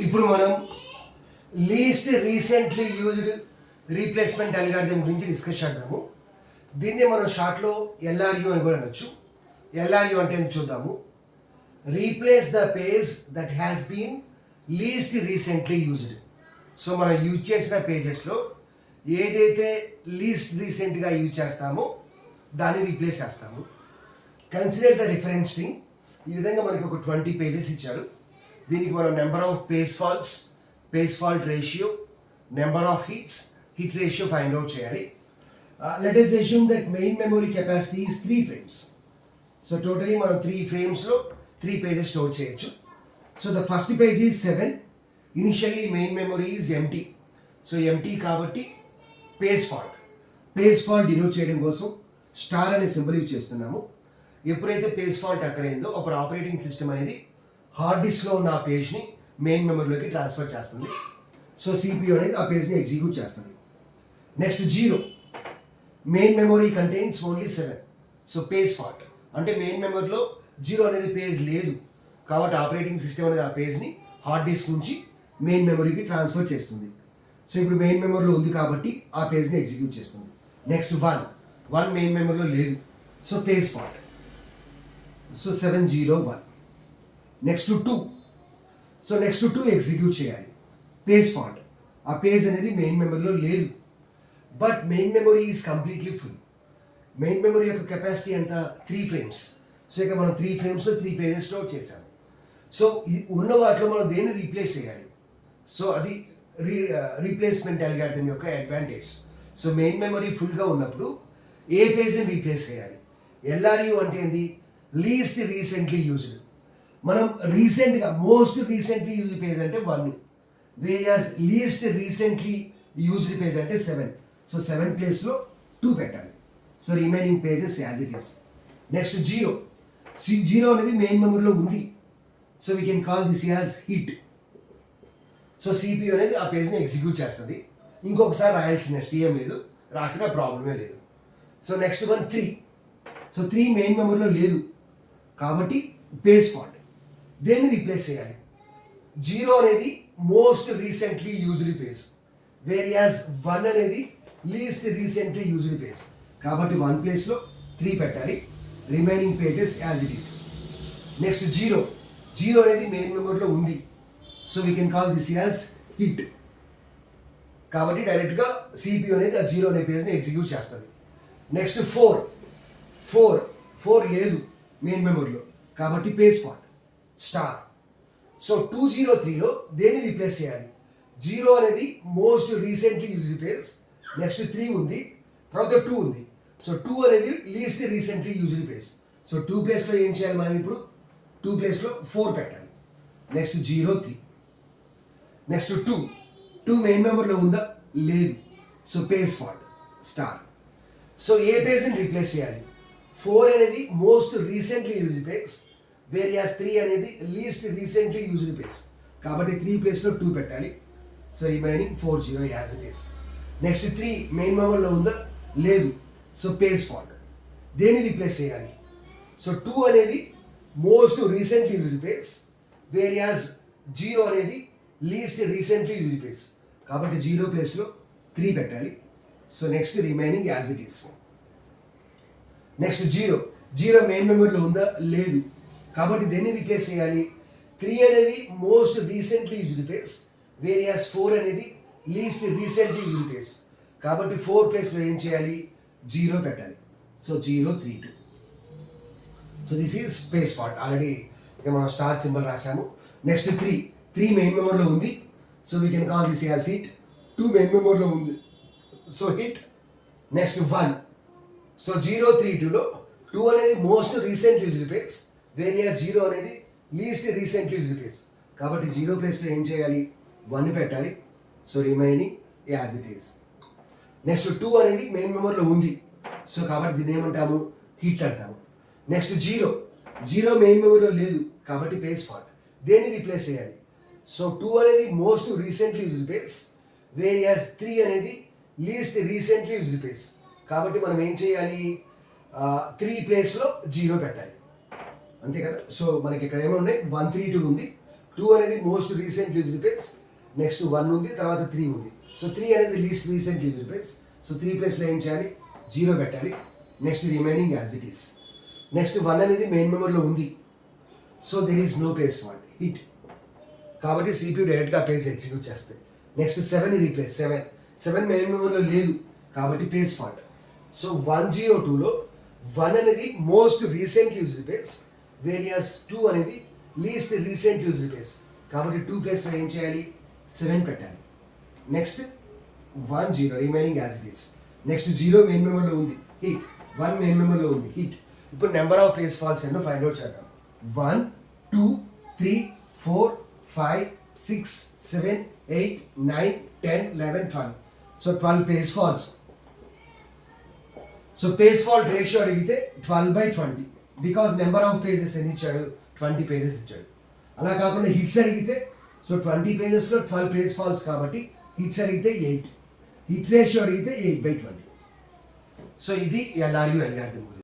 ఇప్పుడు మనం least recently used replacement algorithm గురించి డిస్కస్ చేద్దాము. దీన్ని మనం షార్ట్లో ఎల్ఆర్యు అని కూడా అనొచ్చు. ఎల్ఆర్యు అంటే చూద్దాము. Replace the page that has been least recently used. So మనం యూజ్ చేసిన పేజెస్లో ఏదైతే లీస్ట్ రీసెంట్గా యూజ్ చేస్తామో దాన్ని రీప్లేస్ చేస్తాము. Consider the reference string. ఈ విధంగా మనకి ఒక 20 పేజెస్ ఇచ్చారు. దీనికి మనం number of page fault ratio, number of hit ratio find out చేయాలి. Let us assume that main memory capacity is 3 frames. So totally మనం 3 ఫ్రేమ్స్లో 3 పేజెస్ స్టోర్ చేయొచ్చు. So the first page is 7. Initially main memory is empty. So empty కాబట్టి page fault denote చేయడం కోసం star అనే symbol use చేస్తున్నాము. ఎప్పుడైతే page fault అక్కడైందో అప్పుడు ఆపరేటింగ్ సిస్టమ్ అనేది హార్డ్ డిస్క్లో ఉన్న ఆ పేజ్ని మెయిన్ మెమరీలోకి ట్రాన్స్ఫర్ చేస్తుంది. సో సిపియూ అనేది ఆ పేజ్ని ఎగ్జిక్యూట్ చేస్తుంది. Next 0. Main memory contains only 7. So page fault అంటే మెయిన్ మెమరీలో 0 అనేది పేజ్ లేదు కాబట్టి ఆపరేటింగ్ సిస్టమ్ అనేది ఆ పేజ్ని హార్డ్ డిస్క్ నుంచి మెయిన్ మెమరీకి ట్రాన్స్ఫర్ చేస్తుంది. సో ఇప్పుడు మెయిన్ మెమరీలో ఉంది కాబట్టి ఆ పేజ్ని ఎగ్జిక్యూట్ చేస్తుంది. నెక్స్ట్ 1 మెయిన్ మెమరీలో లేదు. So page fault. So 701. Next 2. So next 2 execute చేయాలి. Page fault. ఆ పేజ్ అనేది మెయిన్ మెమరీలో లేదు but main memory is completely full. Main memory యొక్క కెపాసిటీ ఎంత? 3 frames. సో ఇక్కడ మనం 3 ఫ్రేమ్స్లో 3 పేజెస్ స్టోర్ చేసాము. సో ఉన్న వాటిలో మనం దేన్ని రీప్లేస్ చేయాలి? సో అది రీప్లేస్మెంట్ అల్గారిథం యొక్క అడ్వాంటేజ్. సో మెయిన్ మెమరీ ఫుల్గా ఉన్నప్పుడు ఏ పేజ్ని రీప్లేస్ చేయాలి? ఎల్ఆర్యు అంటే ఏంది? Least recently used. మనం రీసెంట్గా మోస్ట్ రీసెంట్లీ యూజ్డ్ పేజ్ అంటే 1, various least recently used page అంటే 7. సో 7 ప్లేస్లో 2 పెట్టాలి. So remaining pages as it is. Next 0 అనేది మెయిన్ మెమరీలో ఉంది. So we can call this as hit. So CPU అనేది ఆ పేజ్ని ఎగ్జిక్యూట్ చేస్తుంది. ఇంకొకసారి రాయాల్సిన ఎస్టీఎం లేదు, రాసిన ప్రాబ్లమే లేదు. So next 3. సో 3 మెయిన్ మెమరీలో లేదు కాబట్టి పేజ్ ఫాల్ట్. దేన్ని రీప్లేస్ చేయాలి? 0 అనేది most recently used page, various 1 అనేది లీస్ట్ రీసెంట్లీ యూజ్డ్ పేజ్ కాబట్టి 1 ప్లేస్లో 3 పెట్టాలి. Remaining pages as it is. Next 0 అనేది మెయిన్ మెమరీలో ఉంది. So we can call this as hit కాబట్టి డైరెక్ట్గా సిపియూ అనేది ఆ 0 అనే పేజ్ని ఎగ్జిక్యూట్ చేస్తుంది. నెక్స్ట్ 4 లేదు మెయిన్ మెమరీలో కాబట్టి పేజ్ ఫాల్ట్ స్టార్. సో 203లో దేన్ని రీప్లేస్ చేయాలి? 0 అనేది most recently used page, next 3 ఉంది, తర్వాత 2 ఉంది. సో 2 అనేది least recently used page. So 2 ప్లేస్లో ఏం చేయాలి మనం ఇప్పుడు? 2 ప్లేస్లో 4 పెట్టాలి. నెక్స్ట్ 03. నెక్స్ట్ 2 మెయిన్ మెమరీలో ఉందా? లేదు. So page fault star. So ఏ పేజ్ని రీప్లేస్ చేయాలి? 4 అనేది మోస్ట్ రీసెంట్లీ యూజ్డ్ పేజ్, వేరియస్ 3 అనేది లీస్ట్ రీసెంట్లీ యూజ్డ్ పేజ్ కాబట్టి 3 ప్లేస్లో 2 పెట్టాలి. So remaining 40 as it is. Next 3 main మెమరీలో ఉందా? లేదు. So page fault. దేన్ని రీప్లేస్ చేయాలి? సో 2 అనేది most recently used page, various 0 అనేది లీస్ట్ రీసెంట్లీ యూజ్డ్ పేజ్ కాబట్టి 0 ప్లేస్లో 3 పెట్టాలి. So next remaining as it is. Next 0 main మెమరీలో ఉందా? లేదు కాబట్టి దేన్ని రీప్లేస్ చేయాలి? 3 అనేది most recently used page, various 4 అనేది లీస్ట్ రీసెంట్లీ యూజ్డ్ పేజ్ కాబట్టి 4 ప్లేస్లో ఏం చేయాలి? 0 పెట్టాలి. So 032. So this is page fault. Already ఇక మనం స్టార్ సింబల్ రాసాము. నెక్స్ట్ 3 మెయిన్ మెమరీలో ఉంది. So we can call this as hit. 2 main మెమరీలో ఉంది. So hit. నెక్స్ట్ 1. సో 032లో 2 అనేది most recent used page, various 0 అనేది లీస్ట్ రీసెంట్ యూజ్డ్ పేజ్ కాబట్టి 0 ప్లేస్లో ఏం చేయాలి? 1 పెట్టాలి. So remaining as it is. Next 2 అనేది మెయిన్ మెమరీలో ఉంది. సో కాబట్టి దీన్ని ఏమంటాము? హిట్ అంటాము. నెక్స్ట్ 0 మెయిన్ మెమరీలో లేదు కాబట్టి పేజ్ ఫాల్ట్. దేన్ని రీప్లేస్ చేయాలి? సో 2 అనేది మోస్ట్ రీసెంట్లీ యూజ్డ్ పేజ్, వేరియస్ 3 అనేది లీస్ట్ రీసెంట్లీ యూజ్డ్ పేజ్ కాబట్టి మనం ఏం చేయాలి? 3 ప్లేస్లో 0 పెట్టాలి. అంతే కదా. సో మనకి ఇక్కడ ఏమో ఉన్నాయి 132 ఉంది, 2 అనేది most recent used page, next 1 ఉంది, తర్వాత 3 ఉంది. సో 3 అనేది least recent used page. So 3 ప్లేస్లో ఏం చేయాలి, 0 పెట్టాలి. Next remaining as it is. Next 1 అనేది మెయిన్ మెమరీలో ఉంది, so there is no page fault, hit. కాబట్టి CPU డైరెక్ట్గా పేజ్ ఎగ్జిక్యూట్ చేస్తుంది. నెక్స్ట్ 7 రీప్లేస్, 7 మెయిన్ మెమరీలో లేదు కాబట్టి పేజ్ ఫాల్ట్. సో 102లో 1 అనేది most recent used page, various 2 అనేది లీస్ట్ రీసెంట్ యూజ్డ్ పేజ్. కాబట్టి 2 ప్లేస్లో ఏం చేయాలి, 7 పెట్టాలి. Next 10 remaining as it is. Next 0 main మెమరీలో ఉంది, హిట్. 1 మెయిన్ మెమరీలో ఉంది, హిట్. ఇప్పుడు నెంబర్ ఆఫ్ పేజ్ ఫాల్ట్స్ ఎన్నో ఫైండ్ అవుట్ చేద్దాం. 1 2 3 4 5 6 7 8 9 10 11 12. So 12 page faults. So page fault ratio అడిగితే 12/20, బికాస్ నెంబర్ ఆఫ్ పేజెస్ ఎన్ని ఇచ్చాడు, 20 పేజెస్ ఇచ్చాడు. అలా కాకుండా హిట్స్ అడిగితే, సో 20 పేజెస్లో 12 పేజ్ ఫాల్ట్స్ కాబట్టి హిట్స్ అడిగితే 8, హిట్ రేషియో అడిగితే 8/20. సో ఇది LRU అల్గారిథం.